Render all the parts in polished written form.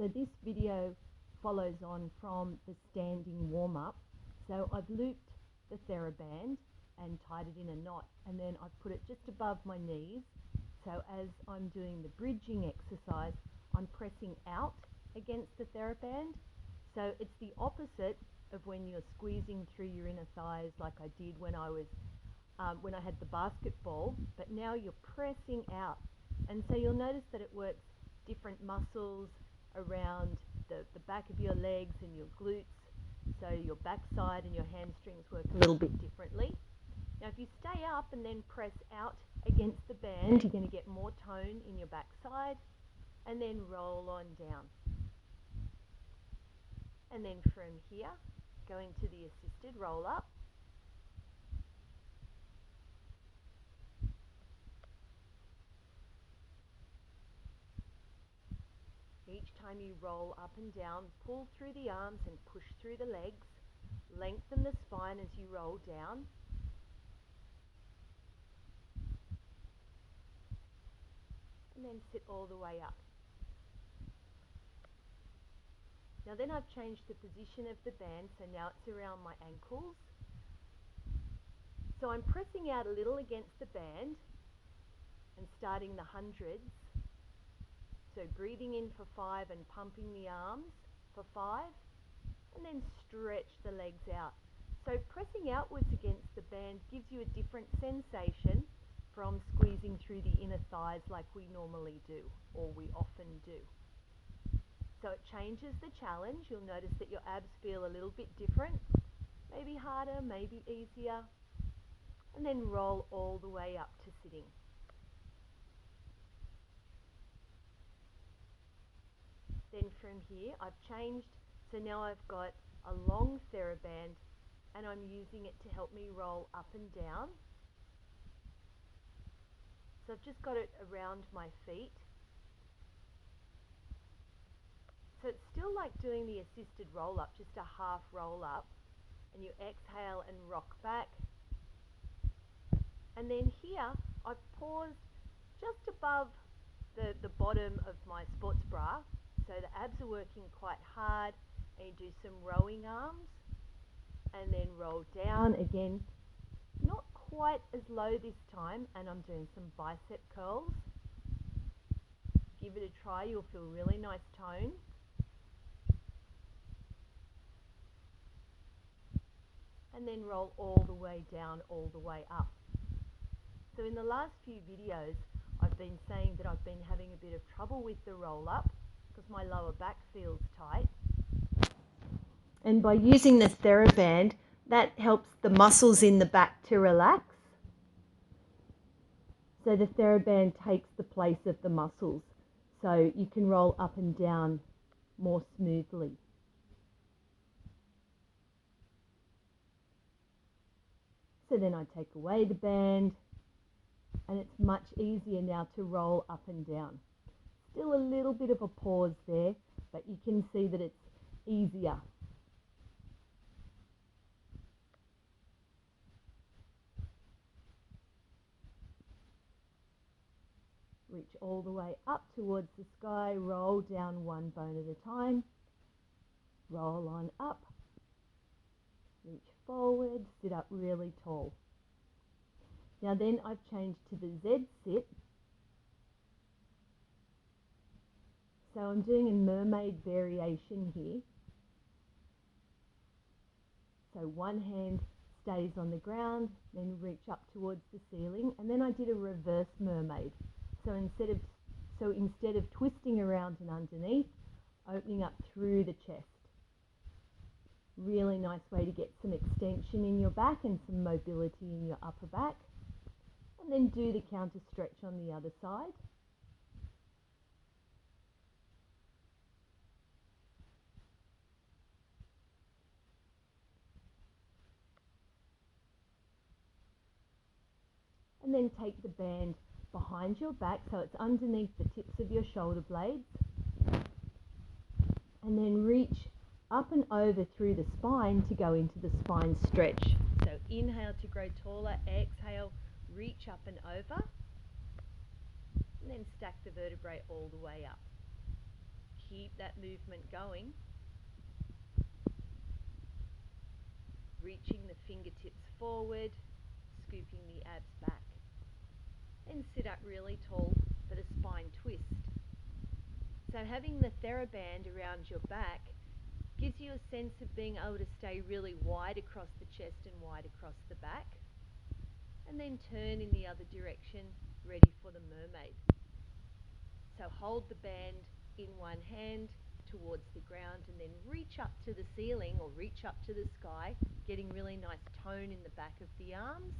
So this video follows on from the standing warm-up. So I've looped the theraband and tied it in a knot, and then I've put it just above my knees. So as I'm doing the bridging exercise, I'm pressing out against the theraband. So it's the opposite of when you're squeezing through your inner thighs like I did when I had the basketball, but now you're pressing out. And so you'll notice that it works different muscles around the back of your legs and your glutes. So your backside and your hamstrings work a little bit differently. Now if you stay up and then press out against the band, you're going to get more tone in your backside, and then roll on down. And then from here, go into the assisted roll up. Each time you roll up and down, pull through the arms and push through the legs. Lengthen the spine as you roll down. And then sit all the way up. Now then I've changed the position of the band, so now it's around my ankles. So I'm pressing out a little against the band and starting the hundreds. So breathing in for 5 and pumping the arms for 5, and then stretch the legs out. So pressing outwards against the band gives you a different sensation from squeezing through the inner thighs like we normally do, or we often do. So it changes the challenge. You'll notice that your abs feel a little bit different, maybe harder, maybe easier, and then roll all the way up to sitting. Then from here I've changed, so now I've got a long theraband and I'm using it to help me roll up and down. So I've just got it around my feet. So it's still like doing the assisted roll up, just a half roll up, and you exhale and rock back. And then here I've paused just above the bottom of my sports bra. So the abs are working quite hard, and you do some rowing arms and then roll down again, not quite as low this time, and I'm doing some bicep curls. Give it a try, you'll feel really nice tone. And then roll all the way down, all the way up. So in the last few videos I've been saying that I've been having a bit of trouble with the roll up because my lower back feels tight. And by using the theraband, that helps the muscles in the back to relax. So the theraband takes the place of the muscles, so you can roll up and down more smoothly. So then I take away the band, and it's much easier now to roll up and down. Still a little bit of a pause there, but you can see that it's easier. Reach all the way up towards the sky, roll down one bone at a time, roll on up, reach forward, sit up really tall. Now then I've changed to the Z sit. So I'm doing a mermaid variation here. So one hand stays on the ground, then reach up towards the ceiling, and then I did a reverse mermaid. So instead of twisting around and underneath, opening up through the chest. Really nice way to get some extension in your back and some mobility in your upper back. And then do the counter stretch on the other side. And then take the band behind your back, so it's underneath the tips of your shoulder blades. And then reach up and over through the spine to go into the spine stretch. So inhale to grow taller, exhale, reach up and over, and then stack the vertebrae all the way up. Keep that movement going. Reaching the fingertips forward, scooping the abs back. Then sit up really tall for the spine twist. So having the theraband around your back gives you a sense of being able to stay really wide across the chest and wide across the back. And then turn in the other direction, ready for the mermaid. So hold the band in one hand towards the ground and then reach up to the ceiling or reach up to the sky, getting really nice tone in the back of the arms,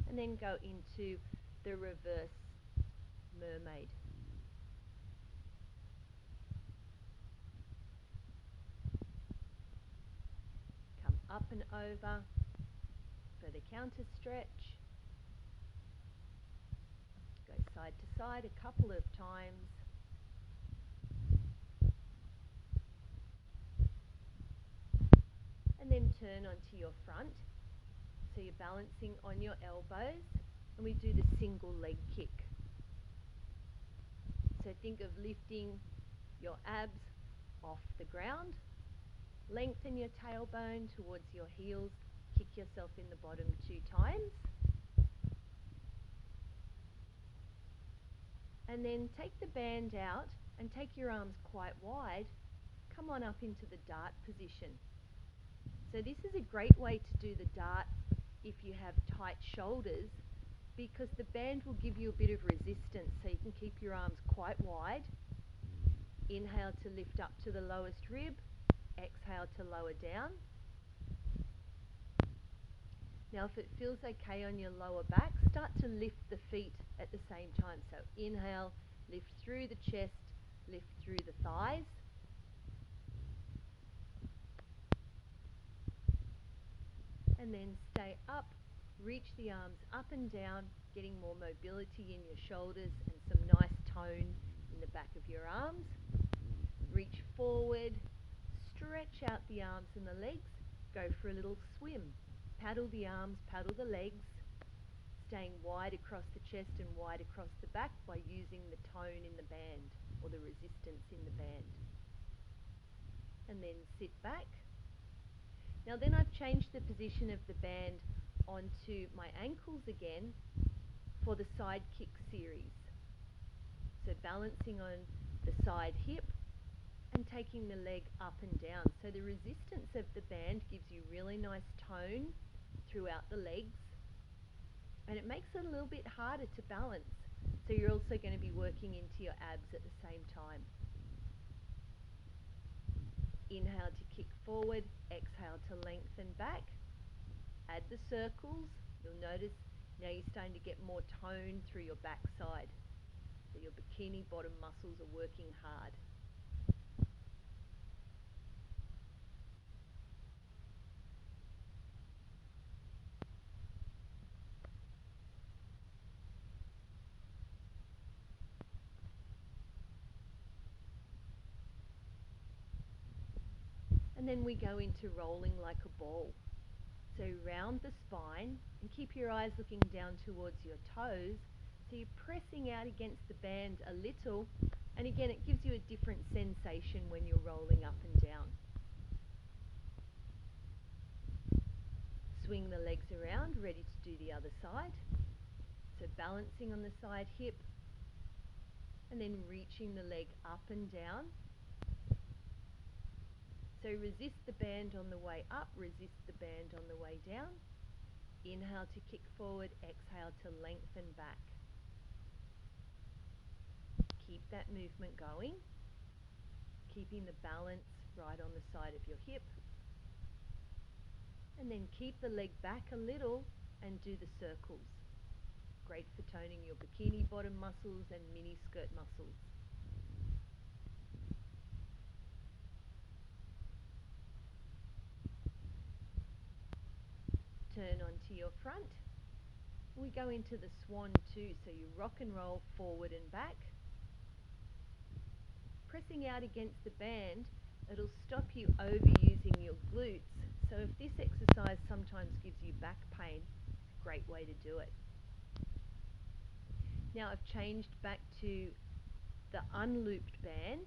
and then go into the reverse mermaid. Come up and over for the counter stretch. Go side to side a couple of times. And then turn onto your front. So you're balancing on your elbows, and we do the single leg kick. So think of lifting your abs off the ground, lengthen your tailbone towards your heels, kick yourself in the bottom 2 times, and then take the band out and take your arms quite wide. Come on up into the dart position. So this is a great way to do the dart if you have tight shoulders, because the band will give you a bit of resistance, so you can keep your arms quite wide. Inhale to lift up to the lowest rib, exhale to lower down. Now if it feels okay on your lower back, start to lift the feet at the same time. So inhale, lift through the chest, lift through the thighs. And then stay up, reach the arms up and down, getting more mobility in your shoulders and some nice tone in the back of your arms. Reach forward, stretch out the arms and the legs, go for a little swim. Paddle the arms, paddle the legs, staying wide across the chest and wide across the back by using the tone in the band or the resistance in the band. And then sit back. Now then I've changed the position of the band onto my ankles again for the side kick series. So balancing on the side hip and taking the leg up and down. So the resistance of the band gives you really nice tone throughout the legs, and it makes it a little bit harder to balance. So you're also going to be working into your abs at the same time. Inhale to kick forward, exhale to lengthen back. Add the circles. You'll notice now you're starting to get more tone through your backside. So your bikini bottom muscles are working hard. And then we go into rolling like a ball. So round the spine and keep your eyes looking down towards your toes. So you're pressing out against the band a little, and again it gives you a different sensation when you're rolling up and down. Swing the legs around, ready to do the other side. So balancing on the side hip, and then reaching the leg up and down. So resist the band on the way up, resist the band on the way down. Inhale to kick forward, exhale to lengthen back. Keep that movement going, keeping the balance right on the side of your hip. And then keep the leg back a little and do the circles. Great for toning your bikini bottom muscles and mini skirt muscles. Turn onto your front. We go into the swan 2, so you rock and roll forward and back. Pressing out against the band, it'll stop you overusing your glutes. So if this exercise sometimes gives you back pain, great way to do it. Now I've changed back to the unlooped band.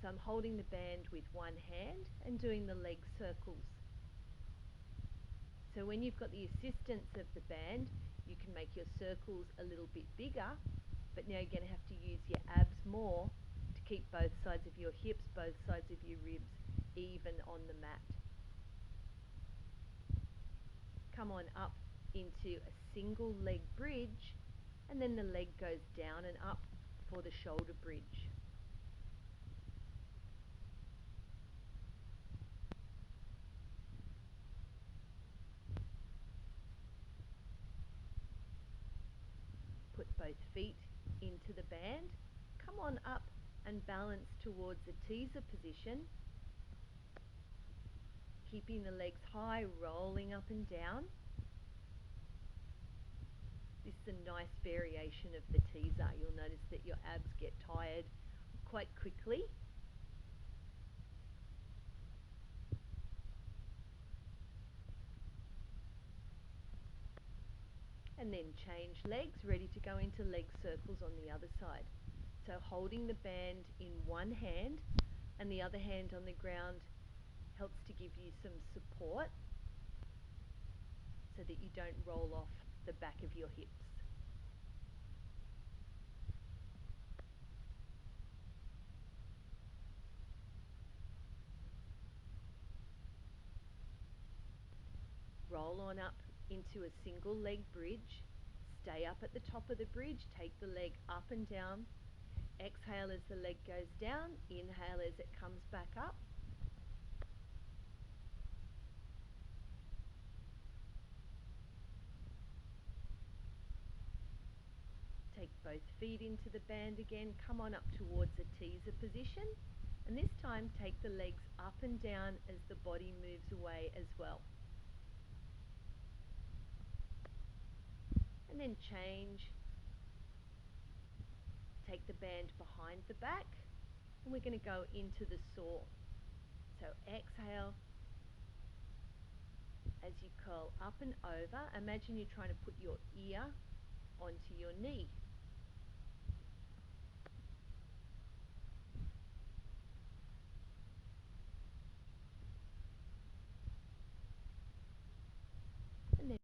So I'm holding the band with one hand and doing the leg circles. So when you've got the assistance of the band, you can make your circles a little bit bigger, but now you're going to have to use your abs more to keep both sides of your hips, both sides of your ribs even on the mat. Come on up into a single leg bridge, and then the leg goes down and up for the shoulder bridge. Put both feet into the band. Come on up and balance towards a teaser position. Keeping the legs high, rolling up and down. This is a nice variation of the teaser. You'll notice that your abs get tired quite quickly. And then change legs, ready to go into leg circles on the other side. So holding the band in one hand and the other hand on the ground helps to give you some support so that you don't roll off the back of your hips. Roll on up into a single leg bridge. Stay up at the top of the bridge, take the leg up and down. Exhale as the leg goes down, inhale as it comes back up. Take both feet into the band again, come on up towards a teaser position, and this time take the legs up and down as the body moves away as well. And then change. Take the band behind the back, and we're going to go into the saw. So exhale as you curl up and over. Imagine you're trying to put your ear onto your knee.